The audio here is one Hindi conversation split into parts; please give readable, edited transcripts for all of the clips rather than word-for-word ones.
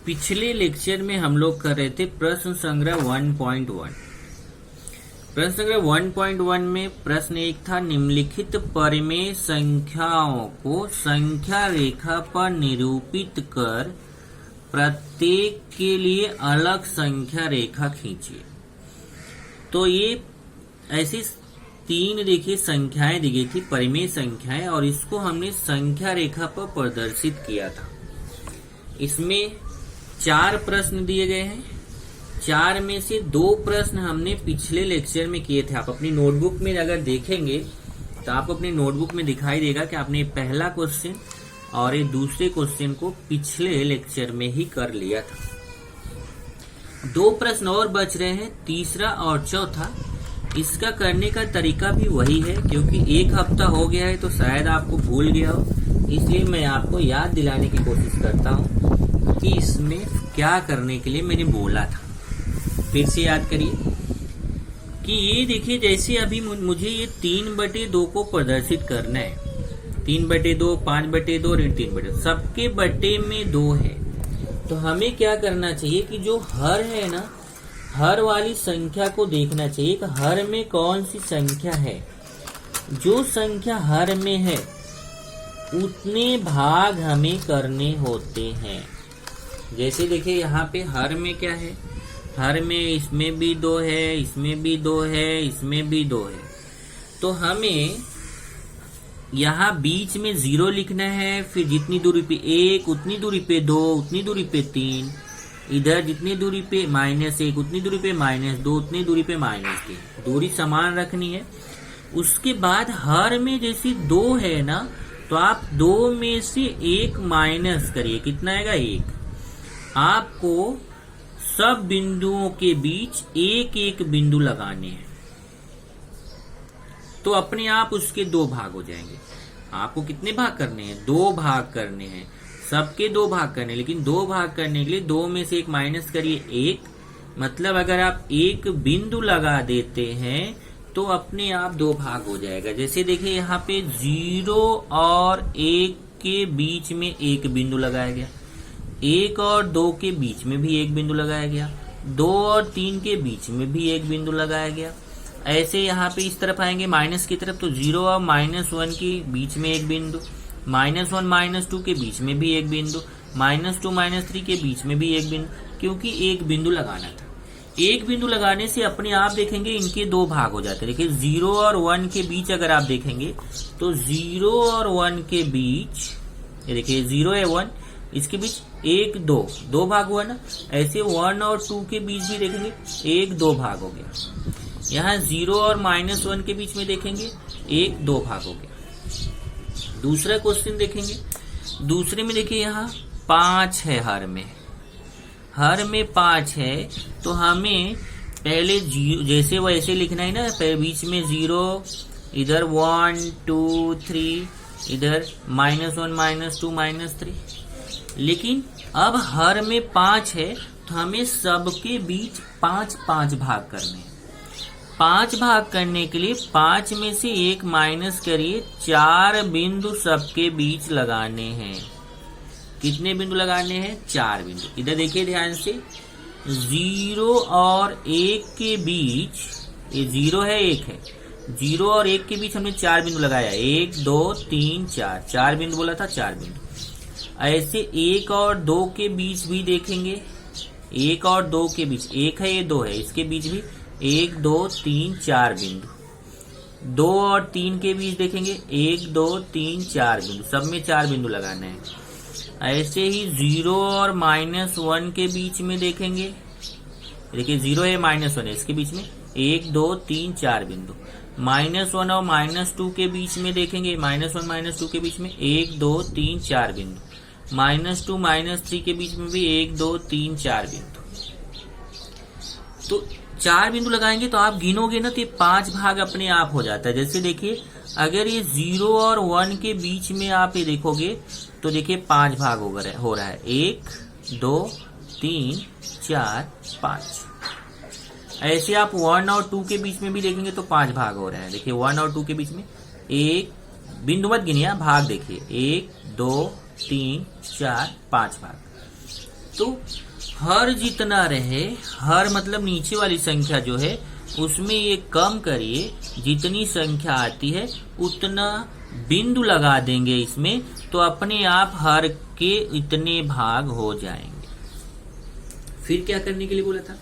पिछले लेक्चर में हम लोग कर रहे थे प्रश्न संग्रह 1.1। प्रश्न संग्रह 1.1 में प्रश्न एक था, निम्नलिखित परिमेय संख्याओं को संख्या रेखा पर निरूपित कर प्रत्येक के लिए अलग संख्या रेखा खींचिए। तो ये ऐसी तीन देखिए संख्याएं दी गई थी, परिमेय संख्याएं, और इसको हमने संख्या रेखा पर प्रदर्शित किया था। इसमें 4 प्रश्न दिए गए हैं। 4 में से 2 प्रश्न हमने पिछले लेक्चर में किए थे। आप अपनी नोटबुक में अगर देखेंगे तो आपको अपनी नोटबुक में दिखाई देगा कि आपने पहला क्वेश्चन और ये दूसरे क्वेश्चन को पिछले लेक्चर में ही कर लिया था। 2 प्रश्न और बच रहे हैं, तीसरा और चौथा। इसका करने का तरीका भी वही है, क्योंकि 1 हफ्ता हो गया है तो शायद आपको भूल गया हो, इसलिए मैं आपको याद दिलाने की कोशिश करता हूँ कि इसमें क्या करने के लिए मैंने बोला था। फिर से याद करिए कि ये देखिए, जैसे अभी मुझे ये 3/2 को प्रदर्शित करना है। 3/2, 5/2 और 3/2, सबके बटे में 2 है। तो हमें क्या करना चाहिए कि जो हर है ना, हर वाली संख्या को देखना चाहिए कि हर में कौन सी संख्या है। जो संख्या हर में है उतने भाग हमें करने होते हैं। जैसे देखिए यहाँ पे हर में क्या है, हर में इसमें भी 2 है, इसमें भी 2 है, इसमें भी 2 है। तो हमें यहाँ बीच में 0 लिखना है, फिर जितनी दूरी पे 1 उतनी दूरी पे 2, उतनी दूरी पे 3, इधर जितनी दूरी पे -1 उतनी दूरी पे -2, उतनी दूरी पे -3, दूरी समान रखनी है। उसके बाद हर में जैसे 2 है ना, तो आप 2 में से 1 माइनस करिए। कितना आएगा? 1। आपको सब बिंदुओं के बीच एक एक बिंदु लगाने हैं, तो अपने आप उसके 2 भाग हो जाएंगे। आपको कितने भाग करने हैं? 2 भाग करने हैं। सबके 2 भाग करने, लेकिन 2 भाग करने के लिए 2 में से 1 माइनस करिए 1। मतलब अगर आप एक बिंदु लगा देते हैं तो अपने आप 2 भाग हो जाएगा। जैसे देखिए यहाँ पे 0 और 1 के बीच में एक बिंदु लगाया गया, 1 और 2 के बीच में भी एक बिंदु लगाया गया, 2 और 3 के बीच में भी एक बिंदु लगाया गया। ऐसे यहाँ पे इस तरफ आएंगे माइनस की तरफ, तो 0 और -1 के बीच में एक बिंदु, -1 -2 के बीच में भी एक बिंदु, -2 -3 के बीच में भी एक बिंदु, क्योंकि एक बिंदु लगाना था। एक बिंदु लगाने से अपने आप देखेंगे इनके 2 भाग हो जाते हैं। देखिए 0 और 1 के बीच अगर आप देखेंगे तो 0 और 1 के बीच, ये देखिए 0 है 1, इसके बीच 1 2 भाग हुआ ना। ऐसे 1 और 2 के बीच भी देखेंगे 1 2 भाग हो गया। यहाँ 0 और -1 के बीच में देखेंगे 1 2 भाग हो गया। दूसरा क्वेश्चन देखेंगे, दूसरे में देखिए यहाँ 5 है हर में। हर में 5 है, तो हमें पहले जैसे वैसे लिखना है ना, पहले बीच में 0, इधर 1 2 3, इधर -1 -2 -3। लेकिन अब हर में 5 है, तो हमें सबके बीच 5 भाग करने हैं। 5 भाग करने के लिए 5 में से 1 माइनस करिए, 4 बिंदु सबके बीच लगाने हैं। कितने बिंदु लगाने हैं? 4 बिंदु। इधर देखिए ध्यान से, 0 और 1 के बीच, ये 0 है 1 है, 0 और 1 के बीच हमने 4 बिंदु लगाया, 1 2 3 4, 4 बिंदु बोला था, 4 बिंदु। ऐसे 1 और 2 के बीच भी देखेंगे, 1 और 2 के बीच, 1 है ये 2 है, इसके बीच भी 1 2 3 4 बिंदु। 2 और 3 के बीच देखेंगे 1 2 3 4 बिंदु, सब में 4 बिंदु लगाना है। ऐसे ही 0 और -1 के बीच में देखेंगे, देखिए 0 है -1 है, इसके बीच में 1 2 3 4 बिंदु। -1 और -2 के बीच में देखेंगे, -1 -2 के बीच में 1 2 3 4 बिंदु। -2 -3 के बीच में भी 1 2 3 4 बिंदु। तो 4 बिंदु लगाएंगे तो आप गिनोगे ना, तो 5 भाग अपने आप हो जाता है। जैसे देखिए अगर ये 0 और 1 के बीच में आप ये देखोगे तो देखिए 5 भाग हो रहा है, 1 2 3 4 5। ऐसे आप 1 और 2 के बीच में भी देखेंगे तो 5 भाग हो रहा है। देखिए 1 और 2 के बीच में एक बिंदु मत गिनिए, भाग देखिए 1 2 3 4 5 भाग। तो हर जितना रहे, हर मतलब नीचे वाली संख्या जो है उसमें ये कम करिए, जितनी संख्या आती है उतना बिंदु लगा देंगे इसमें, तो अपने आप हर के इतने भाग हो जाएंगे। फिर क्या करने के लिए बोला था?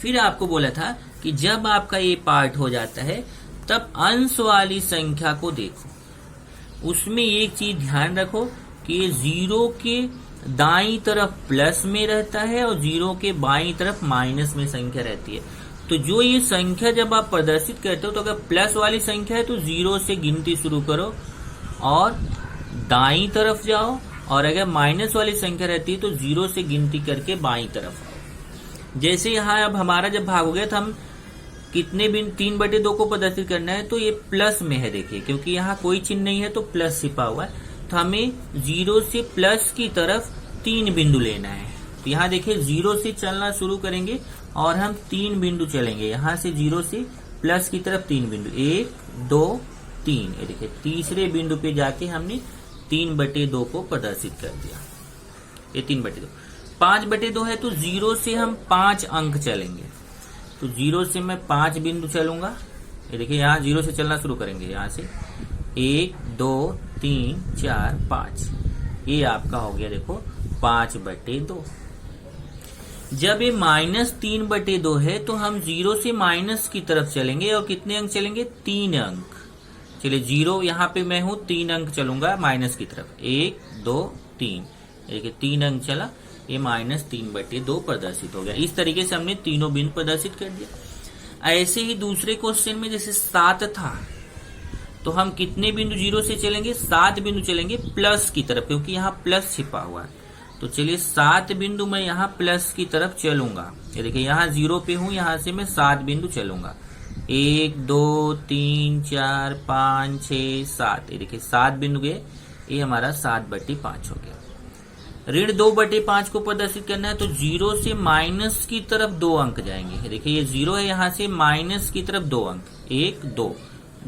फिर आपको बोला था कि जब आपका ये पार्ट हो जाता है तब अंश वाली संख्या को देखो। उसमें एक चीज ध्यान रखो कि ये 0 के दाईं तरफ प्लस में रहता है और 0 के बाईं तरफ माइनस में संख्या रहती है। तो जो ये संख्या जब आप प्रदर्शित करते हो, तो अगर प्लस वाली संख्या है तो 0 से गिनती शुरू करो और दाईं तरफ जाओ, और अगर माइनस वाली संख्या रहती है तो 0 से गिनती करके बाईं तरफ आओ। जैसे यहाँ अब हमारा जब भाग हो गया था, हम कितने बिंदु 3/2 को प्रदर्शित करना है, तो ये प्लस में है देखिए, क्योंकि यहाँ कोई चिन्ह नहीं है तो प्लस छिपा हुआ है। तो हमें 0 से प्लस की तरफ 3 बिंदु लेना है। तो यहाँ देखिए 0 से चलना शुरू करेंगे और हम 3 बिंदु चलेंगे। यहाँ से 0 से प्लस की तरफ 3 बिंदु, 1 2 3। ये देखिए तीसरे बिंदु पे जाके हमने 3/2 को प्रदर्शित कर दिया। ये 3/2, 5/2 है तो 0 से हम 5 अंक चलेंगे। तो 0 से मैं 5 बिंदु चलूंगा। ये देखिए यहाँ 0 से चलना शुरू करेंगे, यहाँ से 1 2 3 4 5। ये आपका हो गया देखो 5/2। जब ये -3/2 है तो हम 0 से माइनस की तरफ चलेंगे और कितने अंक चलेंगे? 3 अंक। चलिए 0 यहाँ पे मैं हूं, 3 अंक चलूंगा माइनस की तरफ, 1 2 3। देखिए 3 अंक चला, ये -3/2 प्रदर्शित हो गया। इस तरीके से हमने तीनों बिंदु प्रदर्शित कर दिया। ऐसे ही दूसरे क्वेश्चन में जैसे 7 था, तो हम कितने बिंदु 0 से चलेंगे? 7 बिंदु चलेंगे प्लस की तरफ, क्योंकि यहाँ प्लस छिपा हुआ है। तो चलिए 7 बिंदु मैं यहाँ प्लस की तरफ चलूंगा। ये देखिए यहाँ 0 पे हूं, यहाँ से मैं 7 बिंदु चलूंगा, 1 2 3 4 5 6 7। ये देखिए 7 बिंदु गए, ये हमारा 7/5 हो गया। ऋण 2/5 को प्रदर्शित करना है तो 0 से माइनस की तरफ 2 अंक जाएंगे। देखिए ये 0 है, यहाँ से माइनस की तरफ 2 अंक, 1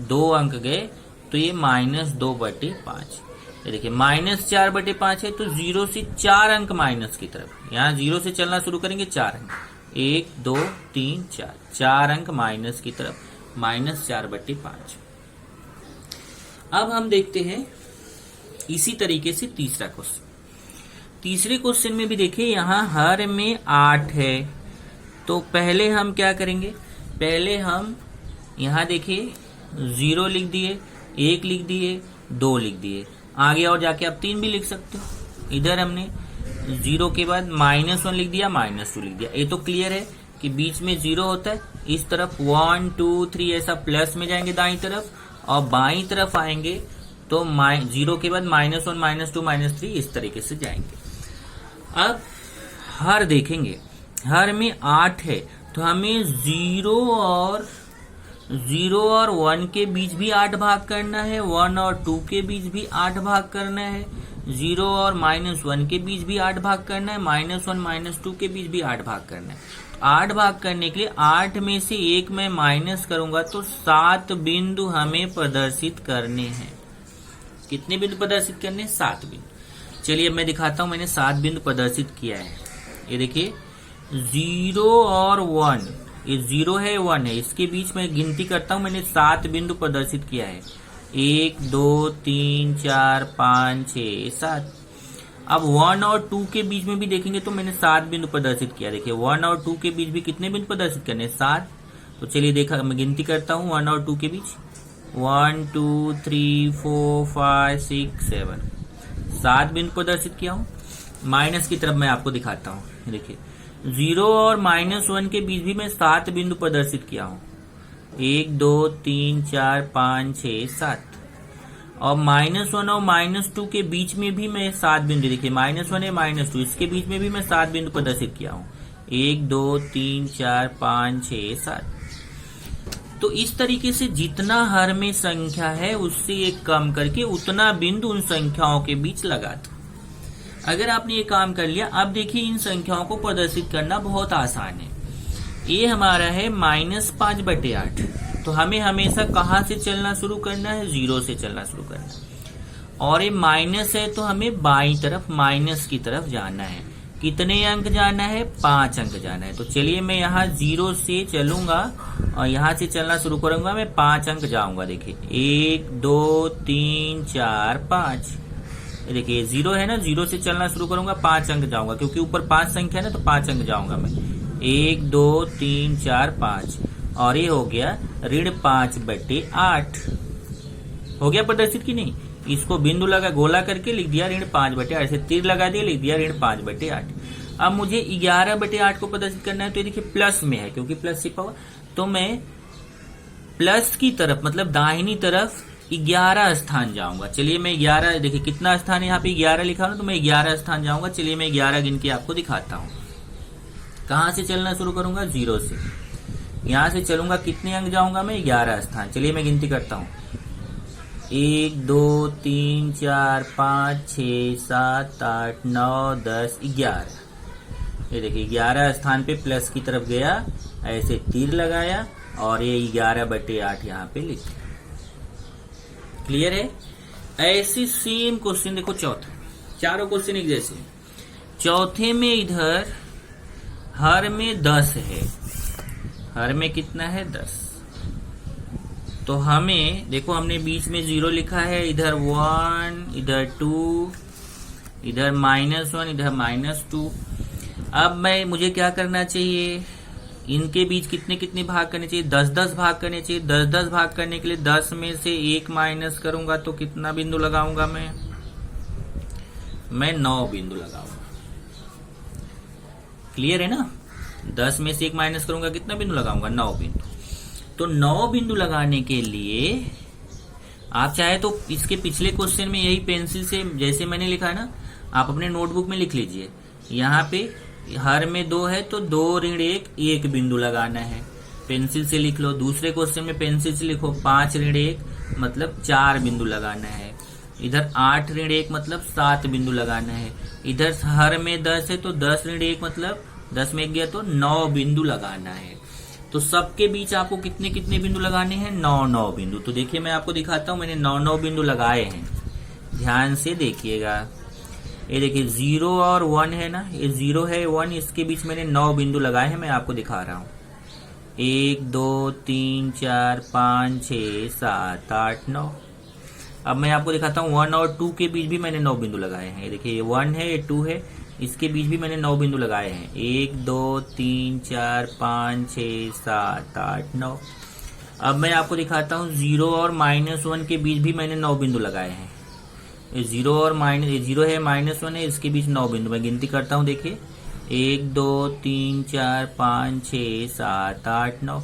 2 अंक गए, तो ये -2/5। ये देखिए -4/5 है तो 0 से 4 अंक माइनस की तरफ, यहाँ 0 से चलना शुरू करेंगे 4 अंक, 1 2 3 4 अंक माइनस की तरफ, -4/5। अब हम देखते हैं इसी तरीके से तीसरा क्वेश्चन। तीसरे क्वेश्चन में भी देखिए यहाँ हर में 8 है। तो पहले हम क्या करेंगे? पहले हम यहाँ देखिए 0 लिख दिए, 1 लिख दिए, 2 लिख दिए, आगे और जाके आप 3 भी लिख सकते हो। इधर हमने 0 के बाद -1 लिख दिया, -2 लिख दिया। ये तो क्लियर है कि बीच में 0 होता है। इस तरफ 1 2 3 ऐसा प्लस में जाएंगे दाईं तरफ, और बाईं तरफ आएंगे तो 0 के बाद -1 -2 -3 इस तरीके से जाएंगे। अब हर देखेंगे, हर में 8 है तो हमें 0 और 1 के बीच भी 8 भाग करना है, 1 और 2 के बीच भी 8 भाग करना है, 0 और -1 के बीच भी 8 भाग करना है, -1 -2 के बीच भी 8 भाग करना है। 8 भाग करने के लिए 8 में से 1 मैं माइनस करूंगा तो 7 बिंदु हमें प्रदर्शित करने हैं। कितने बिंदु प्रदर्शित करने हैं? 7 बिंदु। चलिए अब मैं दिखाता हूं, मैंने 7 बिंदु प्रदर्शित किया है। ये देखिए 0 और 1, ये 0 है 1 है, इसके बीच में गिनती करता हूं, मैंने 7 बिंदु प्रदर्शित किया है, 1 2 3 4 5 6 7। अब 1 और 2 के बीच में भी देखेंगे तो मैंने 7 बिंदु प्रदर्शित किया। देखिए 1 और 2 के बीच भी कितने बिंदु प्रदर्शित करने? 7। तो चलिए देखा, मैं गिनती करता हूँ 1 और 2 के बीच, 1 2 3 4 5 6 7, 7 बिंदु प्रदर्शित किया हूँ। माइनस की तरफ मैं आपको दिखाता हूँ। देखिए 0 और -1 के बीच भी मैं 7 बिंदु प्रदर्शित किया हूँ, 1 2 3 4 5 6 7। और -1 और -2 के बीच में भी मैं 7 बिंदु, देखिए -1 है -2, इसके बीच में भी मैं 7 बिंदु प्रदर्शित किया हूँ, 1 2 3 4 5 6 7। तो इस तरीके से जितना हर में संख्या है उससे एक कम करके उतना बिंदु उन संख्याओं के बीच लगा दो। अगर आपने ये काम कर लिया, अब देखिए इन संख्याओं को प्रदर्शित करना बहुत आसान है। ये हमारा है -5/8, तो हमें हमेशा कहाँ से चलना शुरू करना है? 0 से चलना शुरू करना है। और ये माइनस है तो हमें बाईं तरफ माइनस की तरफ जाना है। कितने अंक जाना है, 5 अंक जाना है। तो चलिए मैं यहाँ 0 से चलूंगा और यहाँ से चलना शुरू करूंगा, मैं 5 अंक जाऊंगा। देखिए 1 2 3 4 5, देखिए 0 है ना, 0 से चलना शुरू करूंगा, 5 अंक जाऊंगा, क्योंकि ऊपर 5 संख्या है ना, तो 5 अंक जाऊंगा मैं। 1 2 3 4 5, और ये हो गया ऋण 5/8 हो गया प्रदर्शित कि नहीं। इसको बिंदु लगा गोला करके लिख दिया ऋण 5/8, ऐसे तीर लगा दिया, लिख दिया ऋण 5/8। अब मुझे 11/8 को प्रदर्शित करना है, तो ये देखिए प्लस में है, क्योंकि प्लस छिपा हुआ, तो मैं प्लस की तरफ मतलब दाहिनी तरफ 11 स्थान जाऊंगा। चलिए मैं 11, देखिए कितना स्थान है यहाँ पे 11 लिखा ना, तो मैं 11 स्थान जाऊंगा। चलिए मैं 11 गिन के आपको दिखाता हूँ। कहाँ से चलना शुरू करूंगा, 0 से। यहां से चलूंगा, कितने अंक जाऊंगा मैं, 11 स्थान। चलिए मैं गिनती करता हूँ, 1 2 3 4 5 6 7 8 9 10 11। ये देखिए 11 स्थान पे प्लस की तरफ गया, ऐसे तीर लगाया और ये 11/8 यहाँ पे लिख दिया। क्लियर है। ऐसी सेम क्वेश्चन देखो चौथा, चारों क्वेश्चन एक जैसे। चौथे में इधर हर में 10 है, हर में कितना है, 10। तो हमें देखो, हमने बीच में 0 लिखा है, इधर 1, इधर 2, इधर -1, इधर -2। अब मुझे क्या करना चाहिए, इनके बीच कितने कितने भाग करने चाहिए, 10-10 भाग करने चाहिए। 10-10 भाग करने के लिए 10 में से 1 माइनस करूंगा तो कितना बिंदु लगाऊंगा मैं 9 बिंदु लगाऊंगा। क्लियर है ना। 10 में से 1 माइनस करूंगा, कितना बिंदु लगाऊंगा, 9 बिंदु। तो 9 बिंदु लगाने के लिए आप चाहे तो इसके पिछले क्वेश्चन में यही पेंसिल से जैसे मैंने लिखा है ना, आप अपने नोटबुक में लिख लीजिए। यहाँ पे हर में 2 है तो 2 ऋण 1 बिंदु लगाना है, पेंसिल से लिख लो। दूसरे क्वेश्चन में पेंसिल से लिखो 5 ऋण 1 मतलब 4 बिंदु लगाना है। इधर 8 ऋण 1 मतलब 7 बिंदु लगाना है। इधर हर में 10 है तो 10 ऋण 1 मतलब 10 में 1 गया तो 9 बिंदु लगाना है। तो सबके बीच आपको कितने कितने बिंदु लगाने हैं, 9 बिंदु। तो देखिए मैं आपको दिखाता हूं, मैंने 9 बिंदु लगाए हैं, ध्यान से देखिएगा। ये देखिए 0 और 1 है ना, ये 0 है 1, इसके बीच मैंने 9 बिंदु लगाए हैं, मैं आपको दिखा रहा हूँ। 1 2 3 4 5 6 7 8 9। अब मैं आपको दिखाता हूँ 1 और 2 के बीच भी मैंने 9 बिंदु लगाए हैं। ये देखिए 1 है, ये 2 है, इसके बीच भी मैंने 9 बिंदु लगाए हैं। 1 2 3 4 5 6 7 8 9। अब मैं आपको दिखाता हूँ 0 और -1 के बीच भी मैंने 9 बिंदु लगाए हैं। 0 और -0 है, -1 है, इसके बीच 9 बिंदु। मैं गिनती करता हूँ, देखिए 1 2 3 4 5 6 7 8 9।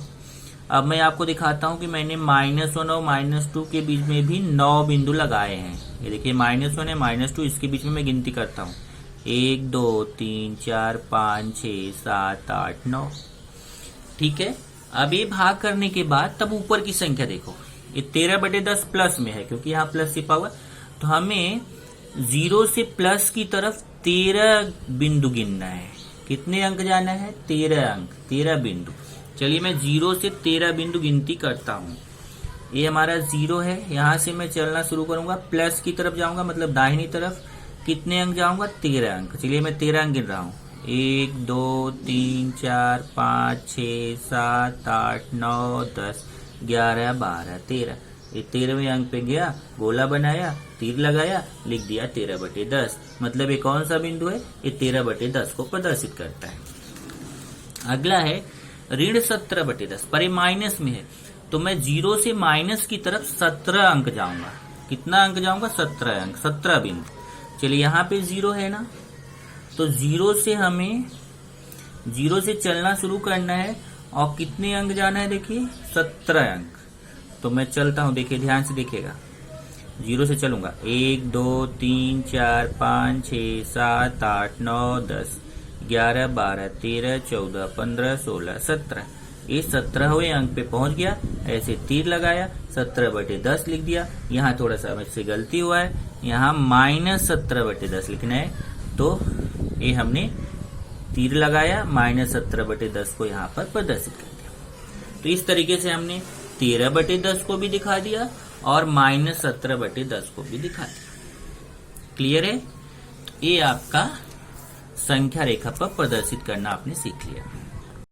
अब मैं आपको दिखाता हूँ कि मैंने -1 और -2 के बीच में भी 9 बिंदु लगाए हैं। ये देखिए -1 है, -2, इसके बीच में मैं गिनती करता हूँ 1 2 3 4 5 6 7 8 9। ठीक है। अब ये भाग करने के बाद तब ऊपर की संख्या देखो, ये 13/10 प्लस में है, क्योंकि यहाँ प्लस छिपा हुआ। तो हमें 0 से प्लस की तरफ 13 बिंदु गिनना है। कितने अंक जाना है, 13 अंक, 13 बिंदु। चलिए मैं 0 से 13 बिंदु गिनती करता हूँ। ये हमारा 0 है, यहाँ से मैं चलना शुरू करूंगा, प्लस की तरफ जाऊंगा मतलब दाहिनी तरफ। कितने अंक जाऊंगा, 13 अंक। चलिए मैं 13 अंक गिन रहा हूँ, 1 2 3 4 5 6 7 8 9 10 11 12 13। ये 13वें अंक पे गया, गोला बनाया, तीर लगाया, लिख दिया 13/10। मतलब ये कौन सा बिंदु है, ये 13/10 को प्रदर्शित करता है। अगला है ऋण 17/10, पर ये माइनस में है, तो मैं 0 से माइनस की तरफ 17 अंक जाऊंगा। कितना अंक जाऊंगा, 17 अंक, 17 बिंदु। चलिए यहाँ पे 0 है ना, तो 0 से हमें 0 से चलना शुरू करना है और कितने अंक जाना है, देखिए 17 अंक। तो मैं चलता हूं, देखिए ध्यान से देखिएगा। 0 से चलूंगा, 1 2 3 4 5 6 7 8 9 10 11 12 13 14 15 16 17। ये 17वें अंक पे पहुंच गया, ऐसे तीर लगाया, 17/10 लिख दिया। यहाँ थोड़ा सा मुझसे गलती हुआ है, यहाँ -17/10 लिखना है, तो ये हमने तीर लगाया, -17/10 को यहाँ पर प्रदर्शित कर दिया। तो इस तरीके से हमने 13/10 को भी दिखा दिया और -17/10 को भी दिखा दिया। क्लियर है। ये आपका संख्या रेखा पर प्रदर्शित करना आपने सीख लिया।